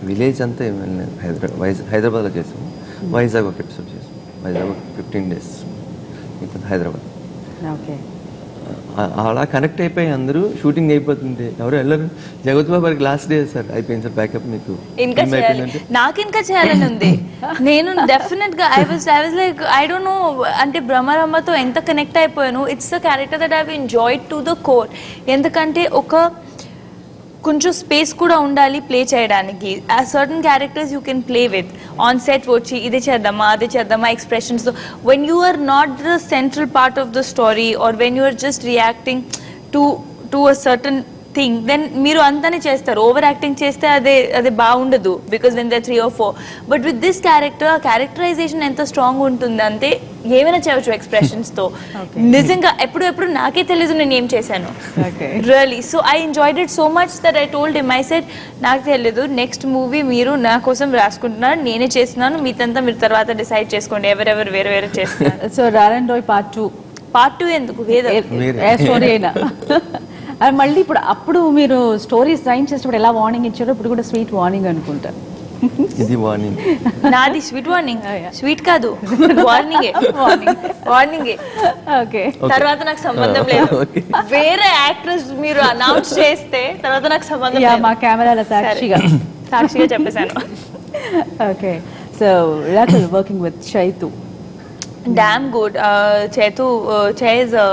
Village అంతా ఏం వెళ్ళలేదు. హైదరాబాద్లో చేసాము. వైజాగ్ ఒక ఎపిసోడ్ చేసాము. వైజాగ్ 15 days ఇప్పుడు హైదరాబాద్. ఓకే, అలా కనెక్ట్ అయిపోయి అందరూ షూటింగ్ అయిపోతుంది, ఎవరు వెళ్ళరు. జగత్ బాబు గారికి లాస్ట్ డే సార్ అయిపోయింది సార్ ప్యాకప్, మీకు ఇంకా నాకు ఇంకా చేయాలని ఉంది. నేను డెఫినెట్ గా I was like I don't know, అంటే భ్రమరమ్మతో ఎంత కనెక్ట్ అయిపోయాను. It's the character that I have enjoyed to the core. ఎందుకంటే కొంచెం స్పేస్ కూడా ఉండాలి ప్లే చేయడానికి. ఆ certain characters you can play with on set. వచ్చి ఇదే చేద్దామా అదే చేద్దామా ఎక్స్ప్రెషన్స్తో, when you are not the central part of the story are when you are just reacting to a certain thing, then మీరు అంతానే చేస్తారు. ఓవర్ యాక్టింగ్ చేస్తే అదే బాగుండదు, because when they 3 or 4. But with this character characterization ఎంత strong ఉంటుంది అంటే ఏమైనా చేయవచ్చు ఎక్స్ప్రెషన్స్ తో. నిజంగా ఎప్పుడు నాకే తెలీదు నేను ఏం చేశాను really. So I enjoyed it so much that I told him, I said నాకు తెలియదు, నెక్స్ట్ మూవీ మీరు నా కోసం రాసుకుంటున్నారు, నేనే చేస్తున్నాను, మీతంతా మీరు తర్వాత డిసైడ్ చేసుకోండి, ఎవరెవరు వేరే వేరే చేస్తున్నారు. సో రారండోయ్ పార్ట్ 2 ఎందుకు స్టోరీ అయినా మళ్ళీ అప్పుడు మీరు స్టోరీస్ రైన్ చేసినప్పుడు ఎలా వార్నింగ్ ఇచ్చారో ఇప్పుడు కూడా స్వీట్ వార్నింగ్ అనుకుంటా. ఇది వార్నింగ్, నాది స్వీట్ వార్నింగ్, స్వీట్ కాదు వార్నింగే. ఓకే, తర్వాత నాకు సంబంధం లేదు. వేరే యాక్ట్రెస్ మీరు అనౌన్స్ చేస్తే తర్వాత నాకు సంబంధం లేదు. మా కెమెరాల సాక్షిగా చెప్పేశాను. Okay, so Ratul working with Chaitu. Damn good. Chay is a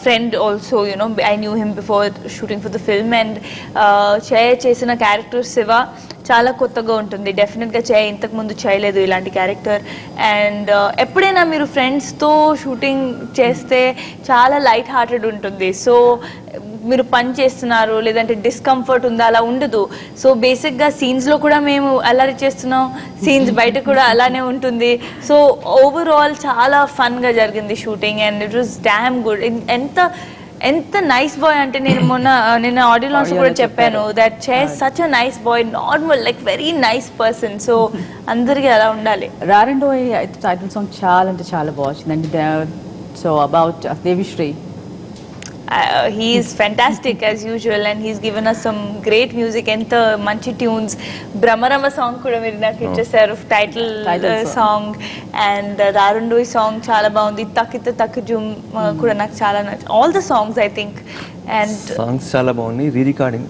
friend also, you know, I knew him before shooting for the film, and Chay చేసిన క్యారెక్టర్ శివ చాలా కొత్తగా ఉంటుంది. డెఫినెట్గా చే ఇంతకు ముందు చేయలేదు ఇలాంటి క్యారెక్టర్. అండ్ ఎప్పుడైనా మీరు ఫ్రెండ్స్తో షూటింగ్ చేస్తే చాలా లైట్ హార్టెడ్ ఉంటుంది. సో మీరు పని చేస్తున్నారు లేదంటే డిస్కంఫర్ట్ ఉందా అలా ఉండదు. సో బేసిక్గా సీన్స్లో కూడా మేము అల్లరి చేస్తున్నాం, సీన్స్ బయట కూడా అలానే ఉంటుంది. సో ఓవరాల్ చాలా ఫన్గా జరిగింది shooting, and it was damn good. ఎంత నైస్ బాయ్ అంటే నేను ఆడియో లాంచ్ కూడా చెప్పాను దట్ చే such a nice bye, normal like very nice person. So అందరికీ అలా ఉండాలి. రారండోయ్ టైటిల్ సాంగ్ చాలా అంటే చాలా బాగుంది. So about Devi Sri, he is fantastic as usual, and he's given us some great music, enta manchi tunes. Brahmarama song kuda meer naku ichesaru, title song, and Rarundoi song chaala baagundi. Takita takujum kuda naku chaala all the songs I think, and songs chaala baagundi. Re-recording